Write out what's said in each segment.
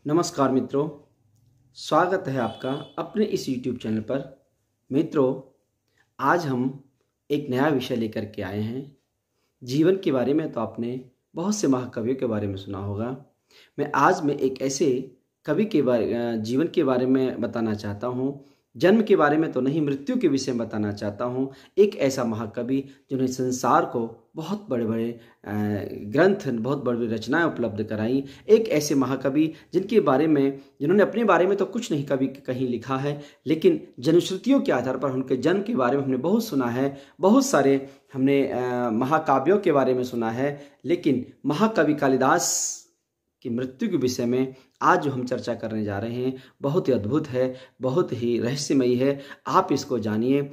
नमस्कार मित्रों, स्वागत है आपका अपने इस YouTube चैनल पर। मित्रों, आज हम एक नया विषय लेकर के आए हैं। जीवन के बारे में तो आपने बहुत से महाकवियों के बारे में सुना होगा। मैं एक ऐसे कवि के जीवन के बारे में बताना चाहता हूँ। जन्म के बारे में तो नहीं, मृत्यु के विषय में बताना चाहता हूँ। एक ऐसा महाकवि जिन्होंने संसार को बहुत बड़े बड़े ग्रंथ, बहुत बड़ी बड़ी रचनाएं उपलब्ध कराई। एक ऐसे महाकवि जिन्होंने अपने बारे में तो कुछ नहीं कभी कहीं लिखा है, लेकिन जनश्रुतियों के आधार पर उनके जन्म के बारे में हमने बहुत सुना है। बहुत सारे हमने महाकाव्यों के बारे में सुना है, लेकिन महाकवि कालिदास की मृत्यु के विषय में आज जो हम चर्चा करने जा रहे हैं बहुत ही अद्भुत है, बहुत ही रहस्यमयी है। आप इसको जानिए।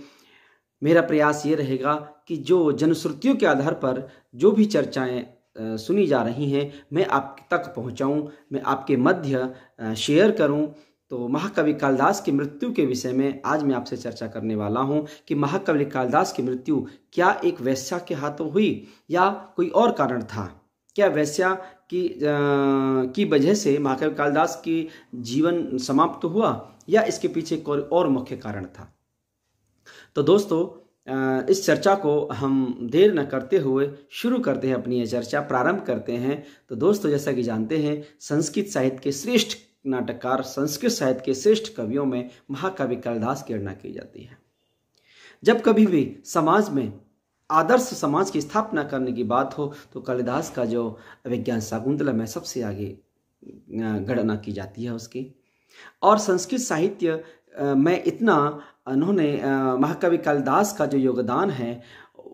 मेरा प्रयास ये रहेगा कि जो जनश्रुतियों के आधार पर जो भी चर्चाएं सुनी जा रही हैं मैं आप तक पहुंचाऊं, मैं आपके मध्य शेयर करूं। तो महाकवि कालिदास की मृत्यु के विषय में आज मैं आपसे चर्चा करने वाला हूं कि महाकवि कालिदास की मृत्यु क्या एक वेश्या के हाथों हुई या कोई और कारण था। क्या वेश्या की वजह से महाकवि कालिदास की जीवन समाप्त हुआ या इसके पीछे कोई और मुख्य कारण था। तो दोस्तों, इस चर्चा को हम देर न करते हुए शुरू करते हैं, अपनी यह चर्चा प्रारंभ करते हैं। तो दोस्तों, जैसा कि जानते हैं, संस्कृत साहित्य के श्रेष्ठ नाटककार, संस्कृत साहित्य के श्रेष्ठ कवियों में महाकवि कालिदास की गणना की जाती है। जब कभी भी समाज में आदर्श समाज की स्थापना करने की बात हो तो कालिदास का जो विज्ञान शाकुंतलम है सबसे आगे गणना की जाती है उसकी। और संस्कृत साहित्य में इतना उन्होंने महाकवि कालिदास का जो योगदान है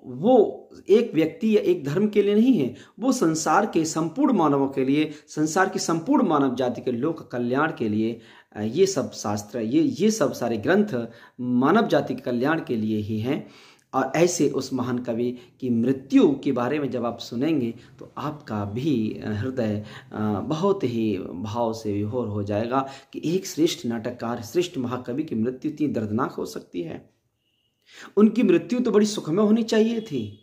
वो एक व्यक्ति या एक धर्म के लिए नहीं है, वो संसार के संपूर्ण मानवों के लिए, संसार की संपूर्ण मानव जाति के लोक कल्याण के लिए ये सब शास्त्र, ये सब सारे ग्रंथ मानव जाति के कल्याण के लिए ही हैं। और ऐसे उस महान कवि की मृत्यु के बारे में जब आप सुनेंगे तो आपका भी हृदय बहुत ही भाव से विभोर हो जाएगा कि एक श्रेष्ठ नाटककार, श्रेष्ठ महाकवि की मृत्यु इतनी दर्दनाक हो सकती है। उनकी मृत्यु तो बड़ी सुखमय होनी चाहिए थी।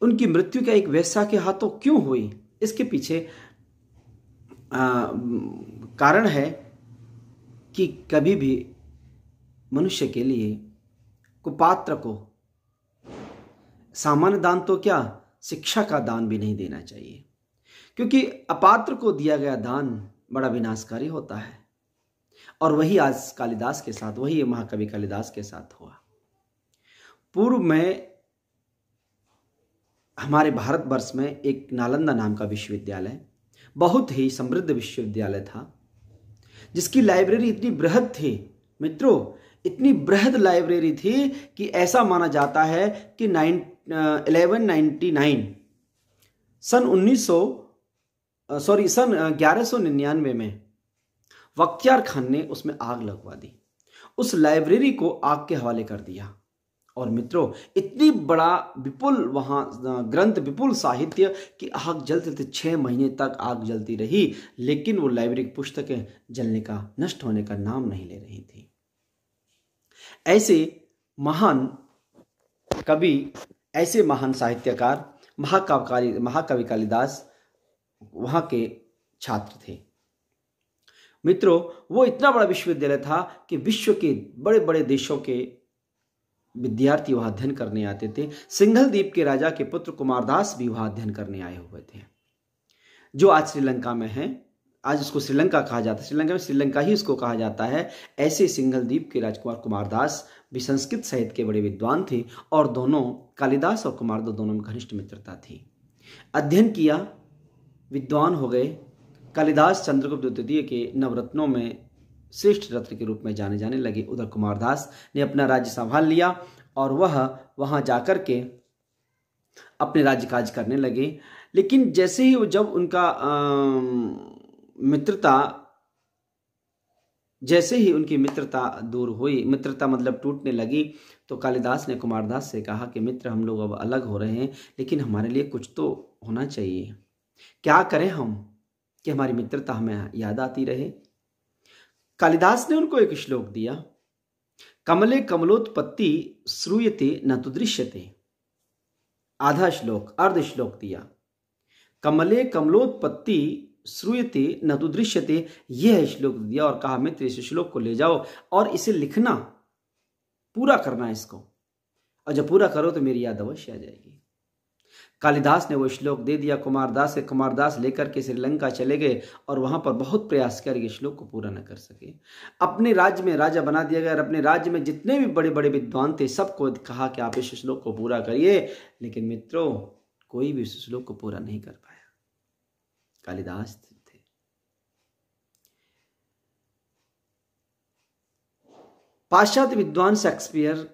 उनकी मृत्यु क्या एक वेश्या के हाथों क्यों हुई? इसके पीछे कारण है कि कभी भी मनुष्य के लिए कुपात्र को सामान्य दान तो क्या, शिक्षा का दान भी नहीं देना चाहिए, क्योंकि अपात्र को दिया गया दान बड़ा विनाशकारी होता है। और वही आज कालिदास के साथ, वही महाकवि कालिदास के साथ हुआ। पूर्व में हमारे भारतवर्ष में एक नालंदा नाम का विश्वविद्यालय, बहुत ही समृद्ध विश्वविद्यालय था, जिसकी लाइब्रेरी इतनी बृहद थी मित्रों, इतनी बृहद लाइब्रेरी थी कि ऐसा माना जाता है कि 1199 सन 1199 में बख्तियार खान ने उसमें आग लगवा दी, उस लाइब्रेरी को आग के हवाले कर दिया। और मित्रों, इतनी बड़ा विपुल वहां ग्रंथ, विपुल साहित्य की आग जलते थे, 6 महीने तक आग जलती रही, लेकिन वो लाइब्रेरी की पुस्तकें जलने का, नष्ट होने का नाम नहीं ले रही थी। ऐसे महान कवि, ऐसे महान साहित्यकार महाकवि कालिदास वहां के छात्र थे। मित्रों, वो इतना बड़ा विश्वविद्यालय था कि विश्व के बड़े बड़े देशों के विद्यार्थी वहां अध्ययन करने आते थे। सिंघल द्वीप के राजा के पुत्र कुमारदास भी वहां अध्ययन करने आए हुए थे, जो आज श्रीलंका में है। आज उसको श्रीलंका कहा जाता है, श्रीलंका में श्रीलंका ही उसको कहा जाता है। ऐसे सिंघल द्वीप के राजकुमार कुमारदास भी संस्कृत साहित्य के बड़े विद्वान थे, और दोनों, कालिदास और कुमारदास दोनों में घनिष्ठ मित्रता थी। अध्ययन किया, विद्वान हो गए। कालिदास चंद्रगुप्त द्वितीय के नवरत्नों में श्रेष्ठ रत्न के रूप में जाने लगे। उधर कुमारदास ने अपना राज्य संभाल लिया और वह वहां जाकर के अपने राज्य काज करने लगे। लेकिन जैसे ही जब उनका जैसे ही उनकी मित्रता दूर हुई, मित्रता मतलब टूटने लगी, तो कालिदास ने कुमारदास से कहा कि मित्र, हम लोग अब अलग हो रहे हैं, लेकिन हमारे लिए कुछ तो होना चाहिए। क्या करें हम कि हमारी मित्रता हमें याद आती रहे? कालिदास ने उनको एक श्लोक दिया, कमले कमलोत्पत्ति श्रूयते न तु दृश्यते। आधा श्लोक, अर्ध श्लोक दिया। कमले कमलोत्पत्ति श्रूयते न तो दृश्यते, यह श्लोक दिया और कहा मित्र इस श्लोक को ले जाओ और इसे लिखना, पूरा करना इसको, और जब पूरा करो तो मेरी याद अवश्य आ जाएगी। कालिदास ने वो श्लोक दे दिया कुमारदास के। कुमारदास लेकर के श्रीलंका चले गए और वहां पर बहुत प्रयास किया कि श्लोक को पूरा न कर सके। अपने राज्य में राजा बना दिया गया और अपने राज्य में जितने भी बड़े बड़े विद्वान थे सबको कहा कि आप इस श्लोक को पूरा करिए, लेकिन मित्रों कोई भी इस श्लोक को पूरा नहीं कर पाया। कालिदास थे। पाश्चात्य विद्वान शेक्सपियर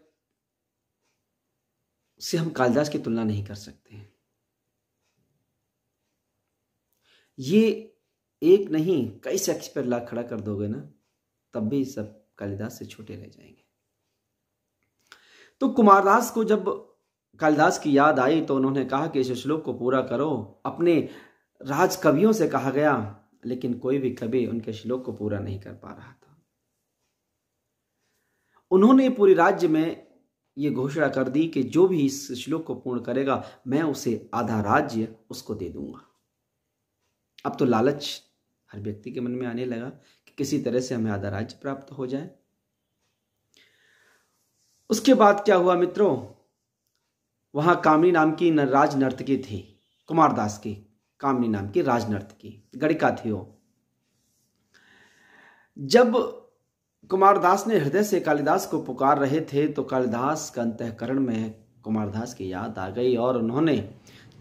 से हम कालिदास की तुलना नहीं कर सकते हैं। ये एक नहीं कई शेक्सपियर ला खड़ा कर दोगे ना, तब भी सब कालिदास से छोटे रह जाएंगे। तो कुमारदास को जब कालिदास की याद आई तो उन्होंने कहा कि इस श्लोक को पूरा करो। अपने राज कवियों से कहा गया, लेकिन कोई भी कवि उनके श्लोक को पूरा नहीं कर पा रहा था। उन्होंने पूरे राज्य में ये घोषणा कर दी कि जो भी इस श्लोक को पूर्ण करेगा मैं उसे आधा राज्य उसको दे दूंगा। अब तो लालच हर व्यक्ति के मन में आने लगा कि किसी तरह से हमें आधा राज्य प्राप्त हो जाए। उसके बाद क्या हुआ मित्रों, वहां कामिनी नाम की राज नर्तकी थी, कुमारदास की कामिनी नाम की राज नर्तकी गणिका थी वो। जब कुमारदास ने हृदय से कालिदास को पुकार रहे थे तो कालिदास का अंतःकरण में कुमारदास की याद आ गई और उन्होंने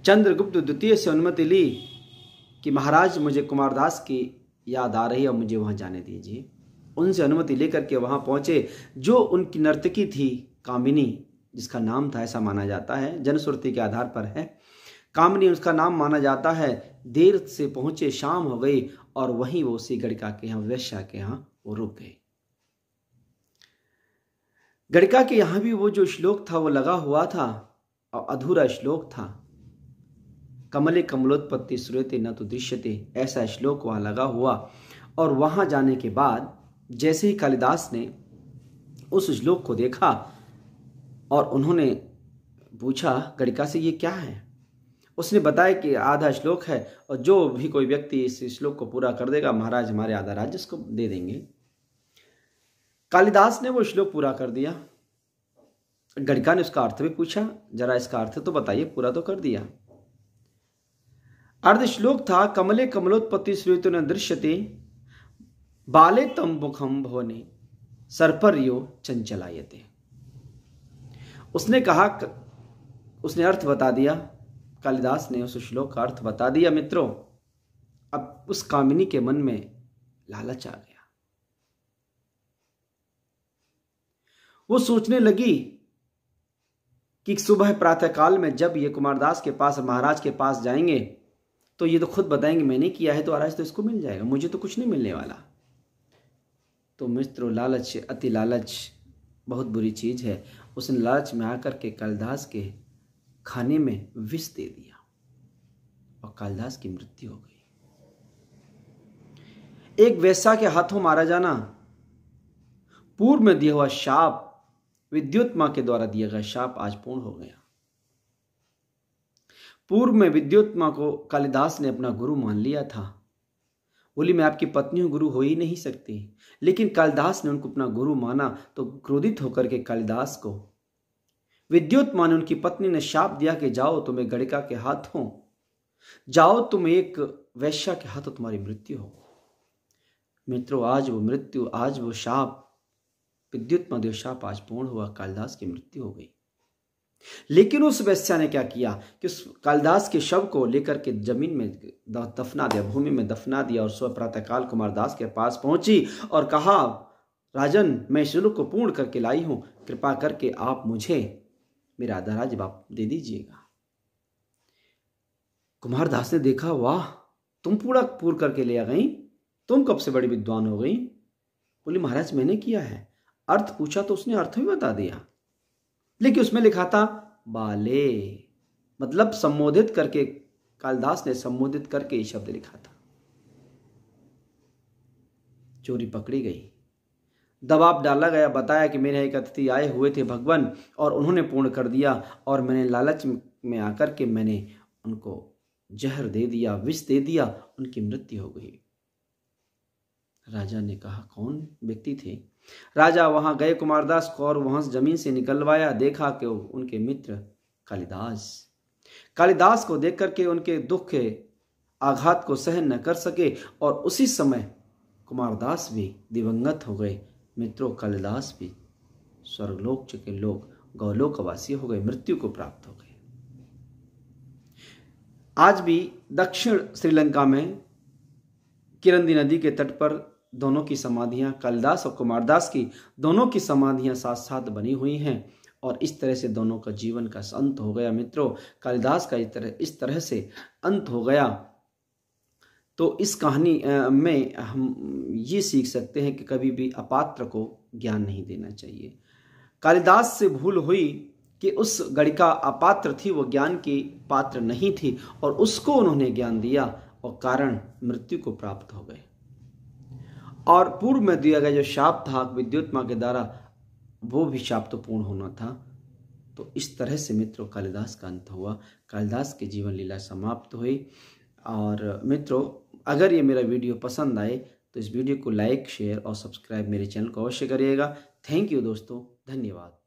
चंद्रगुप्त द्वितीय से अनुमति ली कि महाराज मुझे कुमारदास की याद आ रही है और मुझे वहां जाने दीजिए। उनसे अनुमति लेकर के वहां पहुंचे। जो उनकी नर्तकी थी कामिनी, जिसका नाम था, ऐसा माना जाता है, जनश्रुति के आधार पर है, कामिनी उसका नाम माना जाता है। देर से पहुंचे, शाम हो गई और वहीं वो उसी गणिका के यहाँ, वेश्या के यहाँ वो रुक गए। गणिका के यहाँ भी वो जो श्लोक था वो लगा हुआ था और अधूरा श्लोक था। कमले कमलोत्पत्ति श्रूयते न तो दृश्यते, ऐसा श्लोक वहां लगा हुआ। और वहां जाने के बाद जैसे ही कालिदास ने उस श्लोक को देखा और उन्होंने पूछा गणिका से ये क्या है, उसने बताया कि आधा श्लोक है और जो भी कोई व्यक्ति इस श्लोक को पूरा कर देगा महाराज हमारे आधा राज्य उसको दे देंगे। कालिदास ने वो श्लोक पूरा कर दिया। गणिका ने उसका अर्थ भी पूछा, जरा इसका अर्थ तो बताइए, पूरा तो कर दिया। अर्ध श्लोक था कमले कमलोत्पत्ति श्रूयते न दृश्यते, बाले तम मुखम भवने सर्पर्यो चंचलायते। उसने कहा, उसने अर्थ बता दिया, कालिदास ने उस श्लोक का अर्थ बता दिया। मित्रों अब उस कामिनी के मन में लालच आ गया। वो सोचने लगी कि सुबह प्रातः काल में जब ये कुमारदास के पास, महाराज के पास जाएंगे तो ये तो खुद बताएंगे मैंने किया है, तो महाराज तो इसको मिल जाएगा, मुझे तो कुछ नहीं मिलने वाला। तो मित्रों लालच, अति लालच बहुत बुरी चीज है। उसने लालच में आकर के कालिदास के खाने में विष दे दिया और कालिदास की मृत्यु हो गई। एक वेश्या के हाथों मारा जाना, पूर्व में दिया हुआ शाप, विद्युत मां के द्वारा दिया गया शाप आज पूर्ण हो गया। पूर्व में विद्युत मां को कालिदास ने अपना गुरु मान लिया था। बोली मैं आपकी पत्नी हूं, गुरु हो ही नहीं सकती। लेकिन कालिदास ने उनको अपना गुरु माना तो क्रोधित होकर के कालिदास को विद्युत मां ने, उनकी पत्नी ने शाप दिया कि जाओ तुम्हें गणिका के हाथों, जाओ तुम एक वैश्या के हाथों तुम्हारी मृत्यु हो। मित्रों आज वो मृत्यु, आज वो शाप, विद्युत मध्य शाप आज पूर्ण हुआ, कालिदास की मृत्यु हो गई। लेकिन उस वैश्या ने क्या किया कि उस कालिदास के शव को लेकर के जमीन में दफना दिया, भूमि में दफना दिया और सुबह प्रातःकाल कुमारदास के पास पहुंची और कहा राजन मैं श्लोक को पूर्ण करके लाई हूं, कृपा करके आप मुझे मेरा आधा राज्य दे दीजिएगा। कुमारदास ने देखा वाह तुम पूर्ण करके ले आ गई, तुम कब से बड़ी विद्वान हो गई। बोली महाराज मैंने किया है। अर्थ पूछा तो उसने अर्थ भी बता दिया, लेकिन उसमें लिखा था बाले, मतलब संबोधित करके, कालिदास ने संबोधित करके ये शब्द लिखा था। चोरी पकड़ी गई, दबाव डाला गया, बताया कि मेरे एक अतिथि आए हुए थे भगवान और उन्होंने पूर्ण कर दिया और मैंने लालच में आकर के मैंने उनको जहर दे दिया, विष दे दिया, उनकी मृत्यु हो गई। राजा ने कहा कौन व्यक्ति थे। राजा वहां गए कुमारदास को और वहां से जमीन से निकलवाया। देखा कि उनके मित्र कालिदास को देख करके उनके दुख के आघात को सहन न कर सके और उसी समय कुमारदास भी दिवंगत हो गए। मित्रों, कालिदास भी स्वर्गलोक के लोग गौलोकवासी हो गए, मृत्यु को प्राप्त हो गए। आज भी दक्षिण श्रीलंका में किरंदी नदी के तट पर दोनों की समाधियां, कालिदास और कुमारदास की दोनों की समाधियां साथ साथ बनी हुई हैं और इस तरह से दोनों का जीवन का अंत हो गया। मित्रों, कालिदास का इस तरह से अंत हो गया। तो इस कहानी में हम ये सीख सकते हैं कि कभी भी अपात्र को ज्ञान नहीं देना चाहिए। कालिदास से भूल हुई कि उस गणिका अपात्र थी, वो ज्ञान की पात्र नहीं थी और उसको उन्होंने ज्ञान दिया और कारण मृत्यु को प्राप्त हो गए। और पूर्व में दिया गया जो शाप था विद्युत माँ के द्वारा, वो भी शाप तो पूर्ण होना था। तो इस तरह से मित्रों कालिदास का अंत हुआ, कालिदास की जीवन लीला समाप्त हुई। और मित्रों, अगर ये मेरा वीडियो पसंद आए तो इस वीडियो को लाइक, शेयर और सब्सक्राइब मेरे चैनल को अवश्य करिएगा। थैंक यू दोस्तों, धन्यवाद।